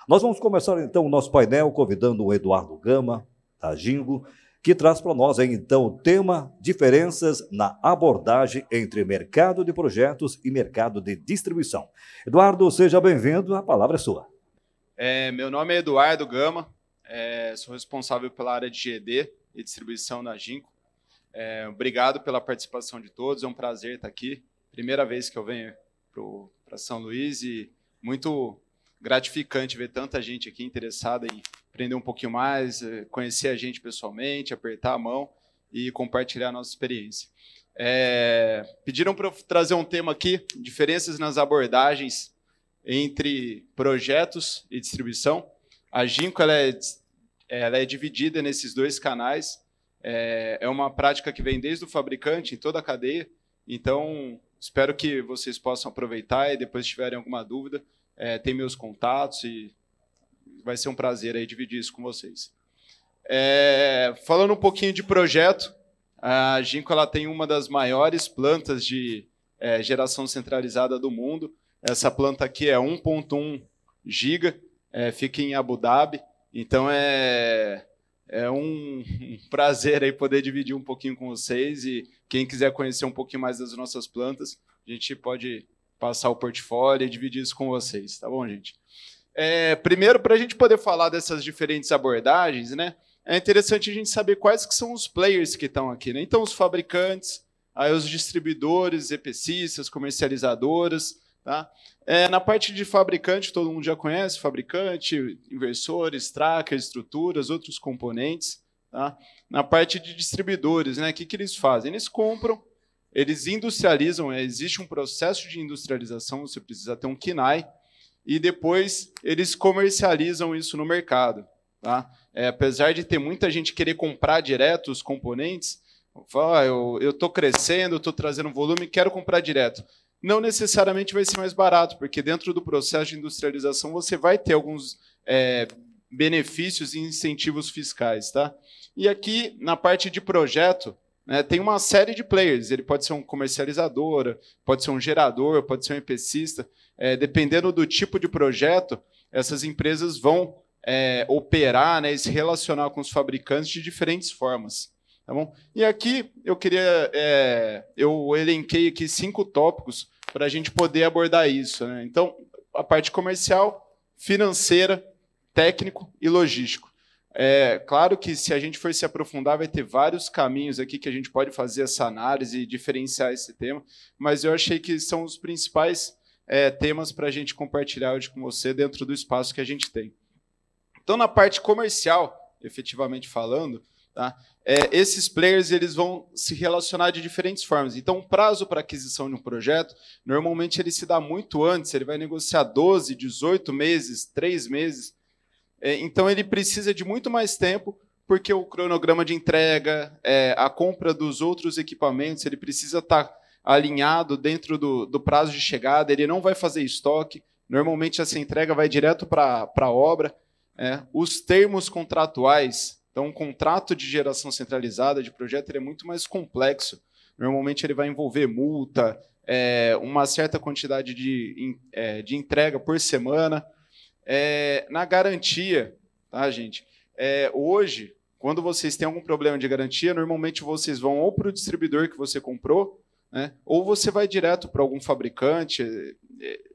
Nós vamos começar então o nosso painel convidando o Eduardo Gama, da Jingo, que traz para nós aí, então o tema diferenças na abordagem entre mercado de projetos e mercado de distribuição. Eduardo, seja bem-vindo, a palavra é sua. Meu nome é Eduardo Gama, sou responsável pela área de GD e distribuição na Jingo. Obrigado pela participação de todos, é um prazer estar aqui. Primeira vez que eu venho para São Luís e muito gratificante ver tanta gente aqui interessada em aprender um pouquinho mais, conhecer a gente pessoalmente, apertar a mão e compartilhar a nossa experiência. Pediram para eu trazer um tema aqui, diferenças nas abordagens entre projetos e distribuição. A Jingo ela é dividida nesses dois canais. É uma prática que vem desde o fabricante, em toda a cadeia. Então, espero que vocês possam aproveitar e depois, se tiverem alguma dúvida, tem meus contatos e vai ser um prazer aí dividir isso com vocês. Falando um pouquinho de projeto, a Jingo ela tem uma das maiores plantas de geração centralizada do mundo. Essa planta aqui é 1,1 giga, fica em Abu Dhabi. Então, é um prazer aí poder dividir um pouquinho com vocês e quem quiser conhecer um pouquinho mais das nossas plantas, a gente pode passar o portfólio e dividir isso com vocês, tá bom, gente? Primeiro, para a gente poder falar dessas diferentes abordagens, né, é interessante a gente saber quais que são os players que estão aqui, né? Então, os fabricantes, aí os distribuidores, EPCistas, comercializadoras, tá? Na parte de fabricante, todo mundo já conhece, fabricante, inversores, trackers, estruturas, outros componentes. Tá? Na parte de distribuidores, né, o que eles fazem? Eles compram, eles industrializam, existe um processo de industrialização, você precisa ter um KNAI, e depois eles comercializam isso no mercado. Tá? Apesar de ter muita gente querer comprar direto os componentes, eu estou crescendo, estou trazendo volume, quero comprar direto. Não necessariamente vai ser mais barato, porque dentro do processo de industrialização você vai ter alguns benefícios e incentivos fiscais. Tá? E aqui, na parte de projeto, né, tem uma série de players. Ele pode ser um comercializador, pode ser um gerador, pode ser um EPCista. Dependendo do tipo de projeto, essas empresas vão operar, né, e se relacionar com os fabricantes de diferentes formas. Tá bom? E aqui eu elenquei aqui 5 tópicos para a gente poder abordar isso. Né? Então, a parte comercial, financeira, técnico e logístico. Claro que se a gente for se aprofundar, vai ter vários caminhos aqui que a gente pode fazer essa análise e diferenciar esse tema, mas eu achei que são os principais temas para a gente compartilhar hoje com você dentro do espaço que a gente tem. Então, na parte comercial, efetivamente falando, tá? Esses players eles vão se relacionar de diferentes formas. Então, o prazo para aquisição de um projeto, normalmente ele se dá muito antes, ele vai negociar 12, 18 meses, 3 meses. Então, ele precisa de muito mais tempo, porque o cronograma de entrega, a compra dos outros equipamentos, ele precisa estar alinhado dentro do prazo de chegada, ele não vai fazer estoque, normalmente essa entrega vai direto para a obra. Os termos contratuais, então, um contrato de geração centralizada de projeto ele é muito mais complexo. Normalmente, ele vai envolver multa, uma certa quantidade de entrega por semana. Na garantia, tá, gente? Hoje, quando vocês têm algum problema de garantia, normalmente vocês vão ou para o distribuidor que você comprou, né, ou você vai direto para algum fabricante.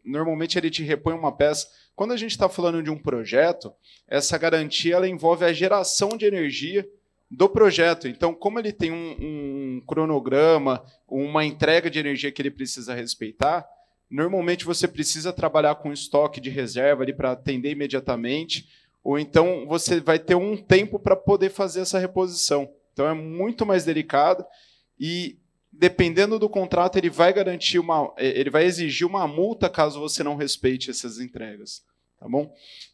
Normalmente, ele te repõe uma peça. Quando a gente está falando de um projeto, essa garantia ela envolve a geração de energia do projeto. Então, como ele tem um cronograma, uma entrega de energia que ele precisa respeitar, normalmente você precisa trabalhar com estoque de reserva ali para atender imediatamente, ou então você vai ter um tempo para poder fazer essa reposição. Então, é muito mais delicado e, dependendo do contrato, ele vai exigir uma multa caso você não respeite essas entregas. Tá bom?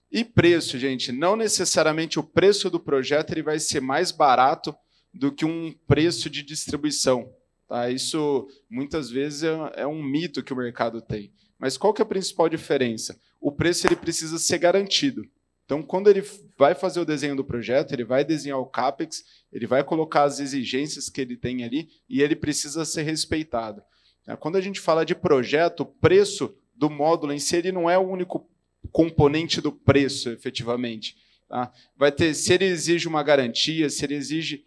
E preço, gente, não necessariamente o preço do projeto ele vai ser mais barato do que um preço de distribuição. Tá? Isso, muitas vezes, é um mito que o mercado tem. Mas qual que é a principal diferença? O preço ele precisa ser garantido. Então, quando ele vai fazer o desenho do projeto, ele vai desenhar o CAPEX, ele vai colocar as exigências que ele tem ali e ele precisa ser respeitado. Quando a gente fala de projeto, o preço do módulo em si ele não é o único componente do preço, efetivamente. Tá? Vai ter, se ele exige uma garantia, se ele exige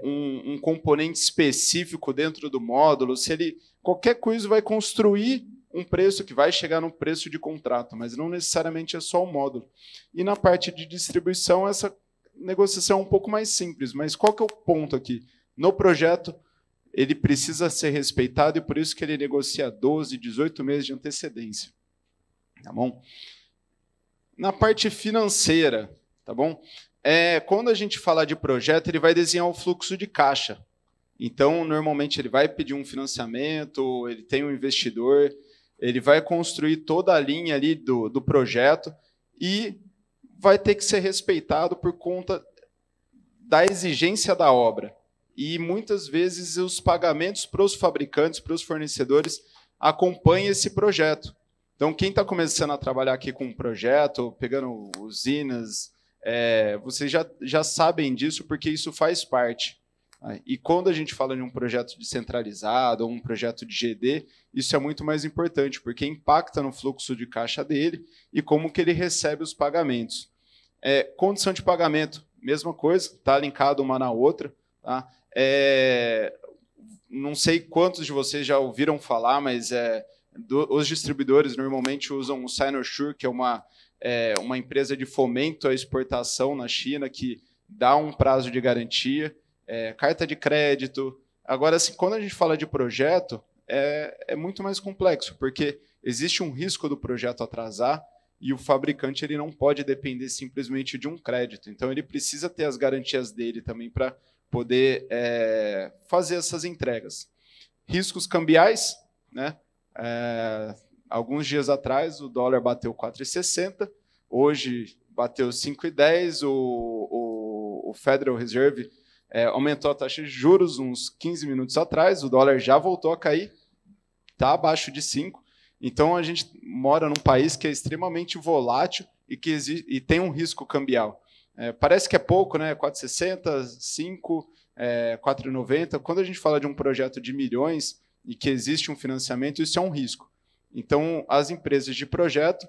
um componente específico dentro do módulo, se ele qualquer coisa vai construir um preço que vai chegar no preço de contrato, mas não necessariamente é só o módulo. E na parte de distribuição, essa negociação é um pouco mais simples, mas qual que é o ponto aqui? No projeto, ele precisa ser respeitado e por isso que ele negocia 12, 18 meses de antecedência. Tá bom? Na parte financeira, tá bom? Quando a gente fala de projeto, ele vai desenhar o fluxo de caixa. Então, normalmente, ele vai pedir um financiamento, ele tem um investidor, ele vai construir toda a linha ali do projeto e vai ter que ser respeitado por conta da exigência da obra. E, muitas vezes, os pagamentos para os fabricantes, para os fornecedores, acompanham esse projeto. Então, quem está começando a trabalhar aqui com um projeto, pegando usinas, vocês já sabem disso porque isso faz parte. E quando a gente fala de um projeto descentralizado ou um projeto de GD, isso é muito mais importante, porque impacta no fluxo de caixa dele e como que ele recebe os pagamentos. Condição de pagamento, mesma coisa, está linkado uma na outra. Tá? Não sei quantos de vocês já ouviram falar, mas os distribuidores normalmente usam o Sinosure, que é uma empresa de fomento à exportação na China, que dá um prazo de garantia, carta de crédito. Agora, assim, quando a gente fala de projeto, é muito mais complexo, porque existe um risco do projeto atrasar e o fabricante ele não pode depender simplesmente de um crédito. Então, ele precisa ter as garantias dele também para poder fazer essas entregas. Riscos cambiais, né? Alguns dias atrás, o dólar bateu 4,60, hoje bateu 5,10, o Federal Reserve aumentou a taxa de juros uns 15 minutos atrás, o dólar já voltou a cair, está abaixo de 5. Então, a gente mora num país que é extremamente volátil e tem um risco cambial. Parece que é pouco, né? 4,60, 5, 4,90. Quando a gente fala de um projeto de milhões e que existe um financiamento, isso é um risco. Então, as empresas de projeto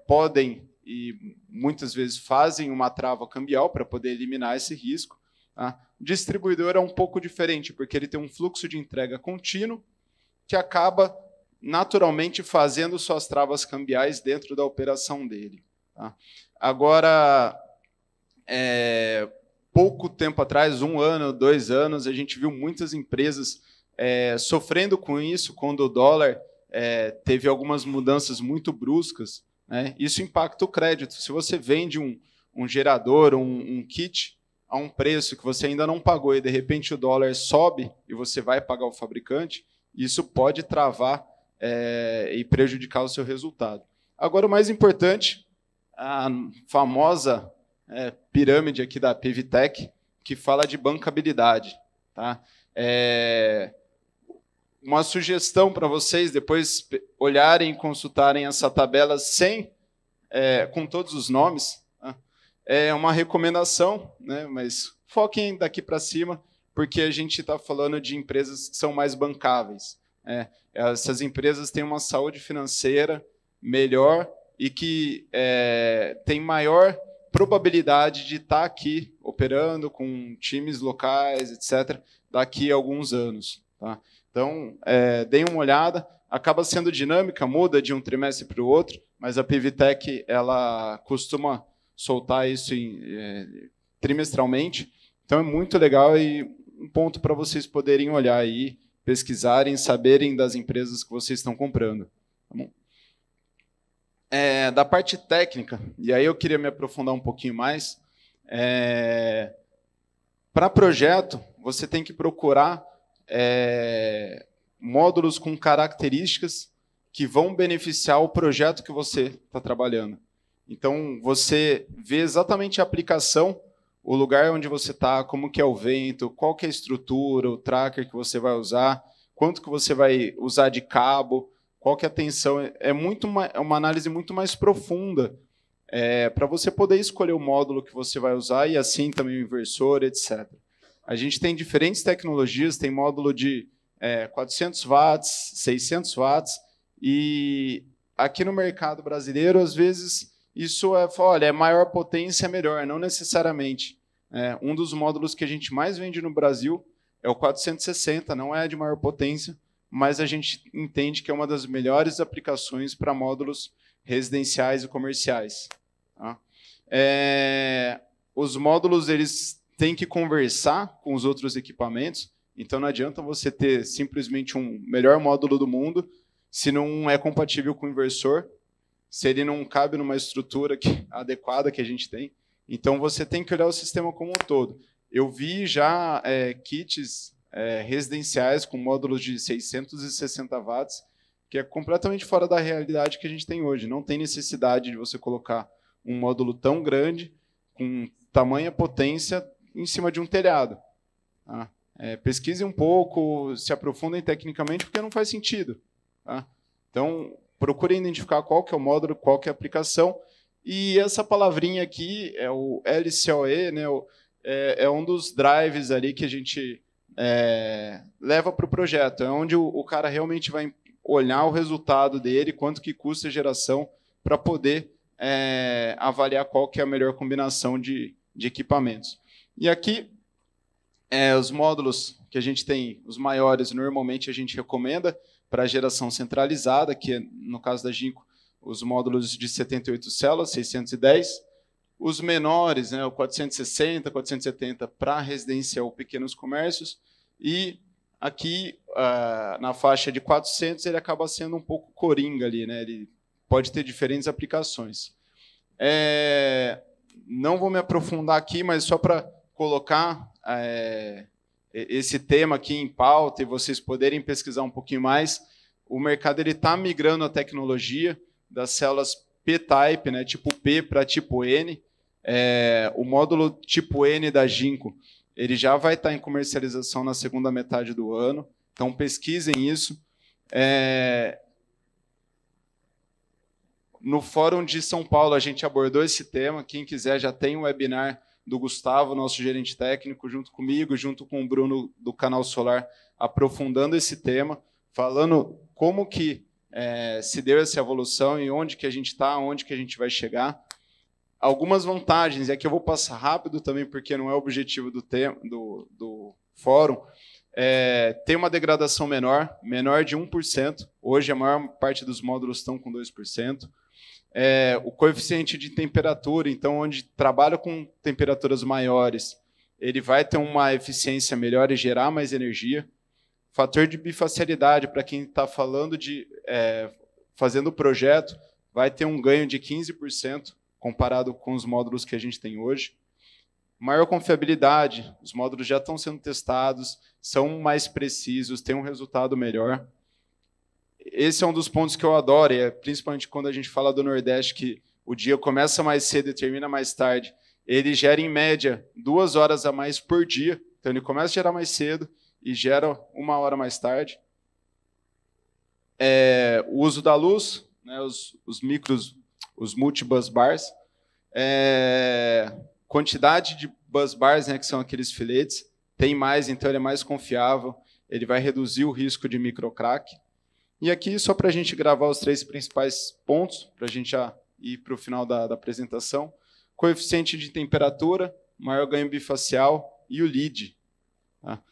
podem e muitas vezes fazem uma trava cambial para poder eliminar esse risco. Tá? O distribuidor é um pouco diferente, porque ele tem um fluxo de entrega contínuo que acaba naturalmente fazendo suas travas cambiais dentro da operação dele. Tá? Agora, pouco tempo atrás, 1 ano, 2 anos, a gente viu muitas empresas sofrendo com isso, quando o dólar teve algumas mudanças muito bruscas, né? Isso impacta o crédito. Se você vende um gerador, um kit, a um preço que você ainda não pagou e, de repente, o dólar sobe e você vai pagar o fabricante, isso pode travar e prejudicar o seu resultado. Agora, o mais importante, a famosa pirâmide aqui da Pivitec, que fala de bancabilidade. Tá? Uma sugestão para vocês, depois olharem e consultarem essa tabela com todos os nomes. Tá? É uma recomendação, né? Mas foquem daqui para cima, porque a gente está falando de empresas que são mais bancáveis. Essas empresas têm uma saúde financeira melhor e que tem maior probabilidade de estar aqui operando com times locais, etc., daqui a alguns anos. Tá? Então, deem uma olhada. Acaba sendo dinâmica, muda de um trimestre para o outro, mas a Pivitec ela costuma soltar isso trimestralmente. Então, é muito legal e um ponto para vocês poderem olhar aí, pesquisarem, saberem das empresas que vocês estão comprando. Tá bom? Da parte técnica, e aí eu queria me aprofundar um pouquinho mais. Para projeto, você tem que procurar módulos com características que vão beneficiar o projeto que você está trabalhando. Então, você vê exatamente a aplicação, o lugar onde você está, como que é o vento, qual que é a estrutura, o tracker que você vai usar, quanto que você vai usar de cabo, qual que é a tensão. É uma análise muito mais profunda para você poder escolher o módulo que você vai usar e assim também o inversor, etc. A gente tem diferentes tecnologias, tem módulo de 400 watts, 600 watts, e aqui no mercado brasileiro, às vezes, isso olha, é maior potência, é melhor, não necessariamente. Um dos módulos que a gente mais vende no Brasil é o 460, não é de maior potência, mas a gente entende que é uma das melhores aplicações para módulos residenciais e comerciais. Tá? Os módulos eles têm que conversar com os outros equipamentos, então não adianta você ter simplesmente um melhor módulo do mundo se não é compatível com o inversor, se ele não cabe numa estrutura adequada que a gente tem. Então, você tem que olhar o sistema como um todo. Eu vi já kits residenciais com módulos de 660 watts, que é completamente fora da realidade que a gente tem hoje. Não tem necessidade de você colocar um módulo tão grande, com tamanha potência, em cima de um telhado. Tá? Pesquise um pouco, se aprofundem tecnicamente, porque não faz sentido. Tá? Então, procurem identificar qual que é o módulo, qual que é a aplicação. E essa palavrinha aqui, é o LCOE, né, é um dos drives ali que a gente leva para o projeto. É onde o cara realmente vai olhar o resultado dele, quanto que custa a geração, para poder avaliar qual que é a melhor combinação de equipamentos. E aqui, os módulos que a gente tem, os maiores, normalmente a gente recomenda para a geração centralizada, que é, no caso da Jinko, os módulos de 78 células, 610. Os menores, né, o 460, 470 para residencial ou pequenos comércios. E aqui, na faixa de 400, ele acaba sendo um pouco coringa ali, né? Ele pode ter diferentes aplicações. Não vou me aprofundar aqui, mas só para colocar esse tema aqui em pauta e vocês poderem pesquisar um pouquinho mais, o mercado está migrando a tecnologia das células P-Type, né, tipo P para tipo N. O módulo tipo N da Jinko, ele já vai estar em comercialização na segunda metade do ano, então pesquisem isso. No Fórum de São Paulo, a gente abordou esse tema. Quem quiser, já tem um webinar do Gustavo, nosso gerente técnico, junto comigo, junto com o Bruno do Canal Solar, aprofundando esse tema, falando como que se deu essa evolução e onde que a gente está, onde que a gente vai chegar. Algumas vantagens, e aqui eu vou passar rápido também, porque não é o objetivo do fórum, tem uma degradação menor de 1%. Hoje, a maior parte dos módulos estão com 2%. O coeficiente de temperatura, então, onde trabalha com temperaturas maiores, ele vai ter uma eficiência melhor e gerar mais energia. Fator de bifacialidade, para quem está falando fazendo o projeto, vai ter um ganho de 15% comparado com os módulos que a gente tem hoje. Maior confiabilidade, os módulos já estão sendo testados, são mais precisos, têm um resultado melhor. Esse é um dos pontos que eu adoro, principalmente quando a gente fala do Nordeste, que o dia começa mais cedo e termina mais tarde. Ele gera, em média, 2 horas a mais por dia. Então, ele começa a gerar mais cedo e gera 1 hora mais tarde. O uso da luz, né, os micros, os multibus bars. Quantidade de bus bars, né, que são aqueles filetes, tem mais, então ele é mais confiável, ele vai reduzir o risco de microcrack. E aqui, só para a gente gravar os 3 principais pontos, para a gente já ir para o final da apresentação. Coeficiente de temperatura, maior ganho bifacial e o lead. Tá?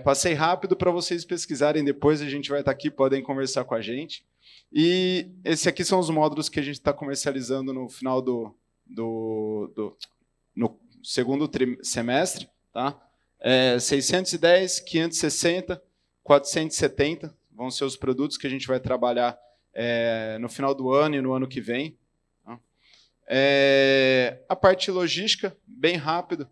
Passei rápido para vocês pesquisarem depois, a gente vai estar aqui, podem conversar com a gente. E esses aqui são os módulos que a gente está comercializando no final no segundo semestre. Tá? 610, 560, 470 vão ser os produtos que a gente vai trabalhar no final do ano e no ano que vem. Tá? A parte logística, bem rápido.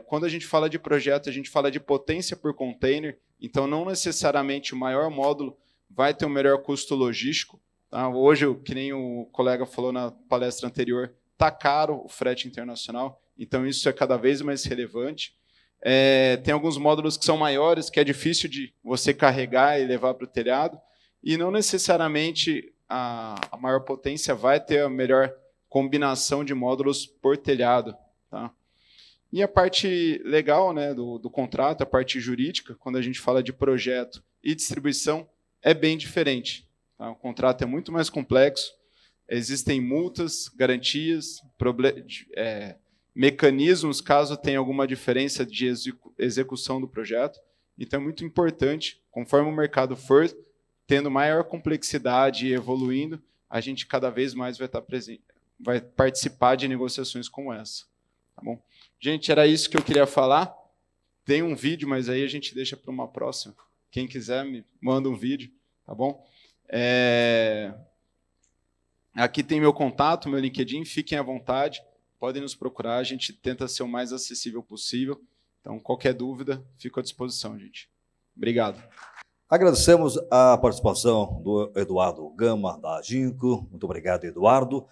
Quando a gente fala de projeto, a gente fala de potência por container, então não necessariamente o maior módulo vai ter o melhor custo logístico. Tá? Hoje, que nem o colega falou na palestra anterior, está caro o frete internacional, então isso é cada vez mais relevante. Tem alguns módulos que são maiores, que é difícil de você carregar e levar para o telhado, e não necessariamente a maior potência vai ter a melhor combinação de módulos por telhado. Tá? E a parte legal, né, do contrato, a parte jurídica, quando a gente fala de projeto e distribuição, é bem diferente. Tá? O contrato é muito mais complexo, existem multas, garantias, mecanismos caso tenha alguma diferença de execução do projeto. Então, é muito importante, conforme o mercado for tendo maior complexidade e evoluindo, a gente cada vez mais vai estar presente, vai participar de negociações como essa. Tá bom? Gente, era isso que eu queria falar. Tem um vídeo, mas aí a gente deixa para uma próxima. Quem quiser, me manda um vídeo, tá bom? Aqui tem meu contato, meu LinkedIn, fiquem à vontade, podem nos procurar, a gente tenta ser o mais acessível possível. Então, qualquer dúvida, fico à disposição, gente. Obrigado. Agradecemos a participação do Eduardo Gama, da Aginco. Muito obrigado, Eduardo.